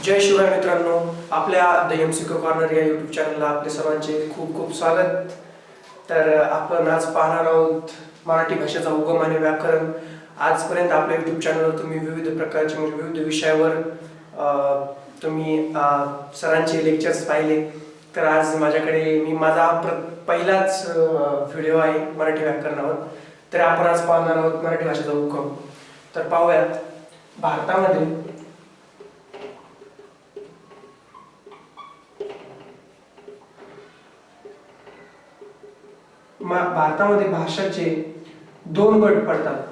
जय शिवराय मित्रांनो, आपल्या the MCQ corner या यूट्यूब चॅनलला आपले सर्वांचे खूप खूप स्वागत. तर आपण आज पाहणार आहोत मराठी भाषेचा उगम आणि व्याकरण. आजपर्यंत आपल्या यूट्यूब चॅनलवर तुम्ही विविध प्रकारचे म्हणजे विविध विषयावर तुम्ही सरांचे लेक्चर्स पाहिले. तर आज माझ्याकडे माझा पहिलाच व्हिडिओ आहे मराठी व्याकरणावर. तर आपण आज पाहणार आहोत मराठी भाषेचा उगम. तर पाहूयात. भारतामध्ये भाषाचे दोन गट पडतात.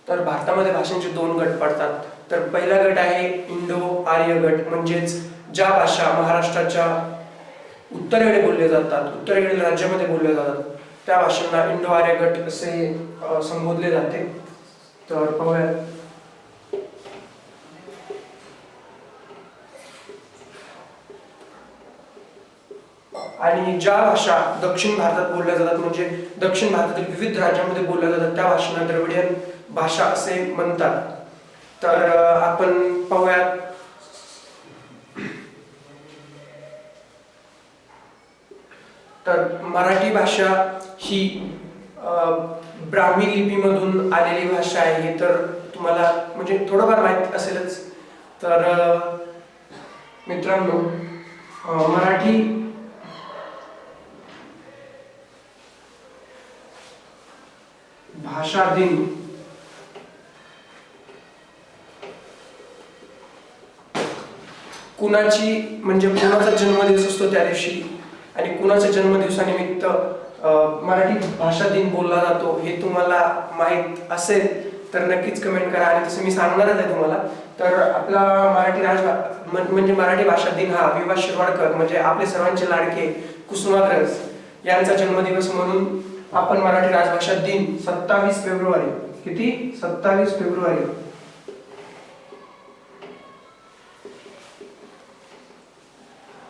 तर भारतामध्ये भाषांचे दोन गट पडतात. तर पहिला गट आहे इंडो आर्य गट, म्हणजेच ज्या भाषा महाराष्ट्राच्या उत्तरेकडे बोलले जातात, उत्तरेकडील राज्यामध्ये बोलल्या जातात, त्या भाषांना इंडो आर्य गट असे संबोधले जाते. तर पाहूया. आणि ज्या भाषा दक्षिण भारतात बोलल्या जातात, म्हणजे दक्षिण भारतातील विविध राज्यांमध्ये बोलल्या जातात, त्या भाषांना द्रविडियन भाषा असे म्हणतात. तर आपण पाहूयात. तर मराठी भाषा ही ब्राह्मी लिपीमधून आलेली भाषा आहे. हे तर तुम्हाला म्हणजे थोडंफार माहित असेलच. तर मित्रांनो, मराठी भाषा दिन कुणाचा जन्मदिवस असतो त्या दिवशी, आणि कुणाच्या जन्मदिवसानिमित्त मराठी भाषा दिन बोलला जातो हे तुम्हाला माहित असेल तर नक्कीच कमेंट करा. आणि तसं मी सांगणारच आहे तुम्हाला. तर आपला मराठी भाषा दिन हा वि. वा. शिरवाडकर म्हणजे आपले सर्वांचे लाडके कुसुमाग्रज यांचा जन्मदिवस म्हणून आपण मराठी राजभाषा दिन 27 फेब्रुवारी 27 फेब्रुवारी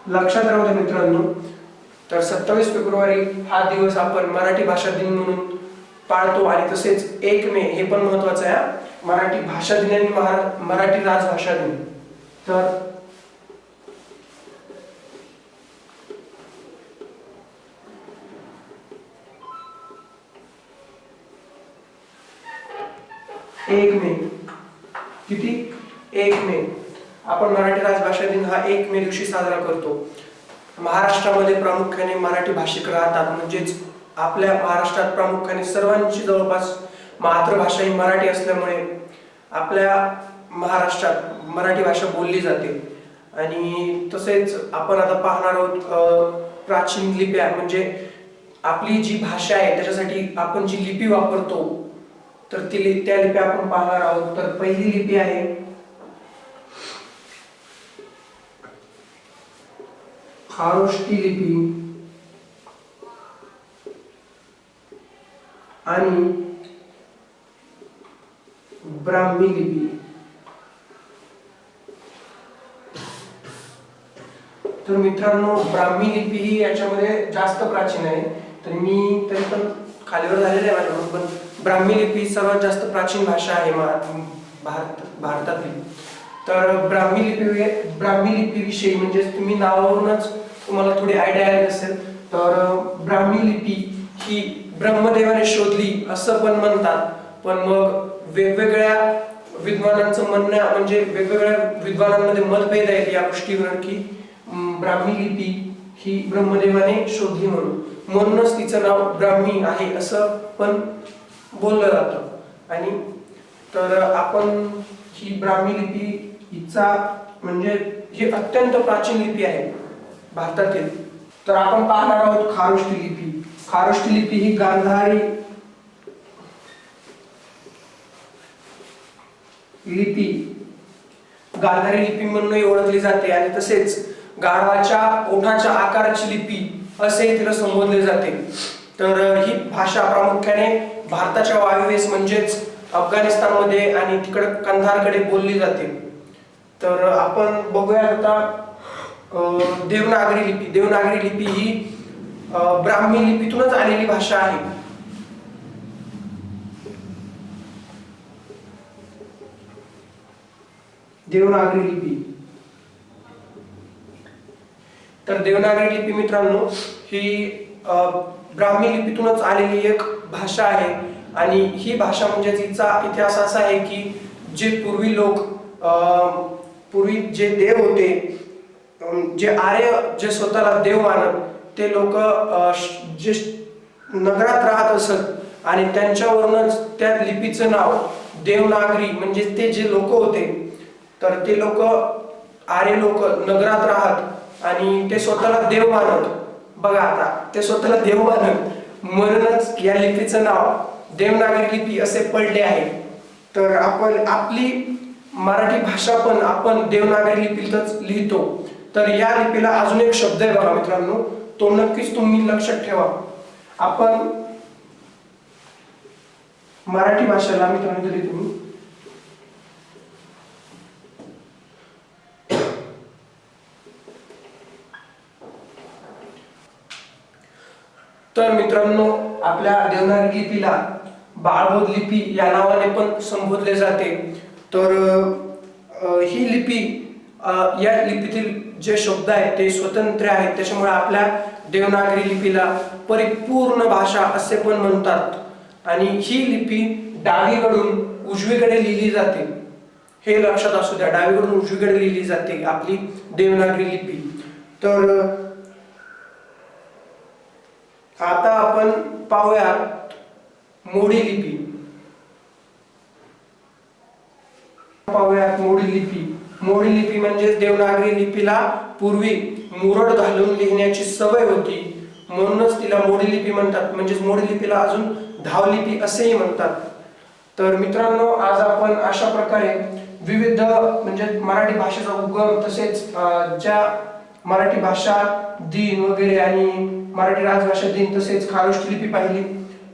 लक्षात राहू द्या मित्रांनो. तर 27 फेब्रुवारी हा दिवस आपण मराठी भाषा दिन म्हणून पाळतो. आणि तसेच 1 मे हे पण महत्वाचं आहे, मराठी भाषा दिन आणि मराठी राजभाषा दिन. तर एक मे आपण मराठी राजभाषा दिन हा 1 मे दिवशी साजरा करतो. महाराष्ट्रामध्ये प्रामुख्याने मराठी भाषिक राहतात, म्हणजेच आपल्या महाराष्ट्रात प्रामुख्याने सर्वांची जवळपास मातृभाषा ही मराठी असल्यामुळे आपल्या महाराष्ट्रात मराठी भाषा बोलली जाते. आणि तसेच आपण आता पाहणार आहोत प्राचीन लिप्या, म्हणजे आपली जी भाषा आहे त्याच्यासाठी आपण जी लिपी वापरतो, तर त्या लिप्या आपण पाहणार आहोत. तर पहिली लिपी आहे खारोष्टी लिपी आणि ब्राह्मी लिपी. तर मित्रांनो, ब्राह्मी लिपी ही याच्यामध्ये जास्त प्राचीन आहे. तर मी तरी पण खालीवर झालेलं आहे माझ्याकडून, पण ब्राह्मी लिपी सर्वात जास्त प्राचीन भाषा आहे भारतातील. तर ब्राह्मी लिपी विषयी म्हणजे तुम्ही नावावरूनच तुम्हाला थोडी आयडिया आली असेल. तर ब्राह्मी लिपी ही ब्रह्मदेवाने शोधली असं पण म्हणतात. पण मग वेगवेगळ्या विद्वानांचं म्हणणं, म्हणजे वेगवेगळ्या विद्वानांमध्ये मतभेद आहेत या गोष्टीवर की ब्राह्मी लिपी ही ब्रह्मदेवाने शोधली म्हणूनच तिचं नाव ब्राह्मी आहे असं पण बोललं जातं. आणि तर आपण ही ब्राह्मी लिपी हिचा म्हणजे ही अत्यंत प्राचीन लिपी आहे भारतातील. तर आपण पाहणार आहोत खारोष्टी लिपी. खारोष्टी लिपी ही गांधारी लिपी म्हणून ओळखली जाते. आणि तसेच गाढवाच्या ओठाच्या आकाराची लिपी असे तिला संबोधले जाते. तर ही भाषा प्रामुख्याने भारताच्या वायव्येस म्हणजेच अफगाणिस्तानमध्ये आणि तिकडे कंधारकडे बोलली जाते. तर आपण बघूया आता देवनागरी लिपी. देवनागरी लिपी ही ब्राह्मी लिपीतूनच आलेली भाषा आहे. देवनागरी लिपी तर देवनागरी लिपी मित्रांनो ही ब्राह्मी लिपीतूनच आलेली एक भाषा आहे आणि ही भाषा म्हणजे तिचा इतिहास असा आहे की जे पूर्वी लोक पूर्वी जे देव होते, जे आर्य जे स्वतःला देव मानत ते लोक जे नगरात राहत असत आणि त्यांच्यावरूनच त्या लिपीचं नाव देवनागरी म्हणजे ते जे लोक होते तर ते लोक आर्य लोक नगरात राहत आणि ते स्वतःला देव मानत. बघा आता ते स्वतःला देव मानत म्हणूनच या लिपीचं नाव देवनागरी लिपी असे पडले आहे. तर आपण आपली मराठी भाषा पण आपण देवनागरी लिपीतच लिहितो. तर या लिपीला अजून एक शब्द आहे बघा मित्रांनो, तो नक्कीच तुम्ही लक्षात ठेवा. आपण मराठी भाषेला मित्रांनो जरी तुम्ही तर मित्रांनो आपल्या देवनागरी लिपीला बाळबोध लिपी या नावाने पण संबोधले जाते. तर ही लिपी या लिपीतील जे शब्द आहेत ते स्वतंत्र आहेत, त्याच्यामुळे आपल्या देवनागरी लिपीला परिपूर्ण भाषा असे पण म्हणतात. आणि ही लिपी डावीकडून उजवीकडे लिहिली जाते, हे लक्षात असू द्या. डावीकडून उजवीकडे लिहिली जाते आपली देवनागरी लिपी. तर आता आपण पाहूया मोडी लिपी. मोडी लिपी. मोडी लिपी म्हणजे देवनागरी लिपीला पूर्वी मुरड घालून लिहिण्याची सवय होती म्हणूनच तिला मोडी लिपी म्हणतात. म्हणजेच मोडी लिपीला अजून धावलिपी असेही म्हणतात. तर मित्रांनो आज आपण अशा प्रकारे विविध म्हणजे मराठी भाषेचा उगम तसेच ज्या मराठी भाषा दिन वगैरे आणि मराठी राजभाषा दिन तसेच खारोष्ठी लिपी पाहिली,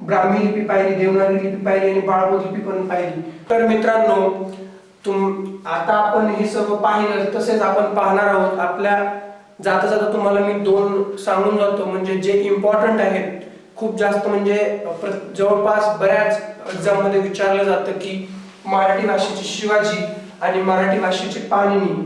ब्राह्मी लिपी पाहिली, देवनागरी लिपी पाहिली आणि बाळबोध लिपी पण पाहिली. तर मित्रांनो आता आपण हे सर्व पाहिलं तसेच आपण पाहणार आहोत. आपल्या जाता जाता तुम्हाला मी दोन सांगून जातो म्हणजे जे इम्पॉर्टंट आहेत खूप जास्त, म्हणजे जवळपास बऱ्याच एक्झाम मध्ये विचारलं जातं की मराठी भाषेची शिवाजी आणि मराठी भाषेची पाणिनी.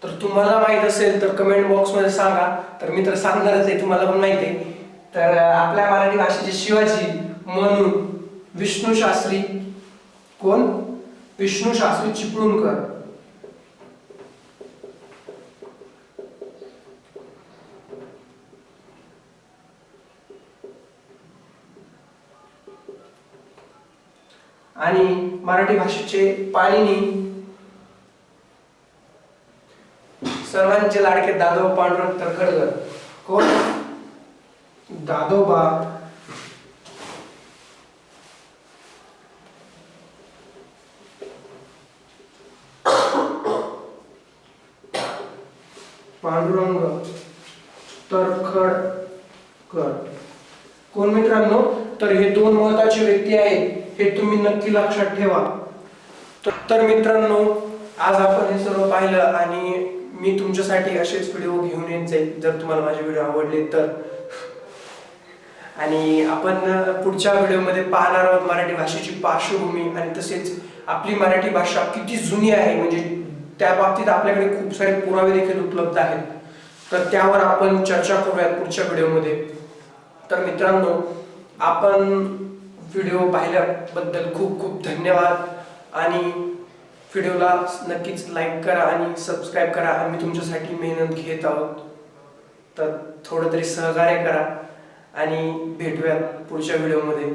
तर तुम्हाला माहित असेल तर कमेंट बॉक्स मध्ये सांगा. तर मी तर सांगणारच आहे, तुम्हाला पण माहिती आहे. तर आपल्या मराठी भाषेचे शिवाजी म्हणून विष्णू शास्त्री, कोण? विष्णू शास्त्री चिपळूणकर. आणि मराठी भाषेचे पाणिनी सर्वांचे लाडके दादोबा पांडुरंग तरखडकर. कोण? दादोबा पांडुरंग तरखडकर. कोण मित्रांनो? तर हे दोन महत्त्वाचे व्यक्ती आहेत, हे तुम्ही नक्की लक्षात ठेवा. तर मित्रांनो आज आपण हे सर्व पाहिलं आणि मी तुमच्यासाठी असेच व्हिडिओ घेऊन येत जाईल जर तुम्हाला माझे व्हिडिओ आवडले तर. आणि आपण पुढच्या व्हिडिओमध्ये पाहणार आहोत मराठी भाषेची पार्श्वभूमी आणि तसेच आपली मराठी भाषा किती जुनी आहे, म्हणजे त्या बाबतीत आपल्याकडे खूप सारे पुरावे देखील उपलब्ध आहेत. तर त्यावर आपण चर्चा करूयात पुढच्या व्हिडिओमध्ये. तर मित्रांनो आपण व्हिडिओ पाहिल्याबद्दल खूप खूप धन्यवाद आणि व्हिडिओला नक्कीच लाईक करा आणि सबस्क्राईब करा. आम्ही तुमच्यासाठी मेहनत घेत आहोत, तर थोडं तरी सहकार्य करा आणि भेटूयात पुढच्या व्हिडिओमध्ये.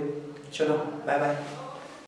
चलो बाय बाय.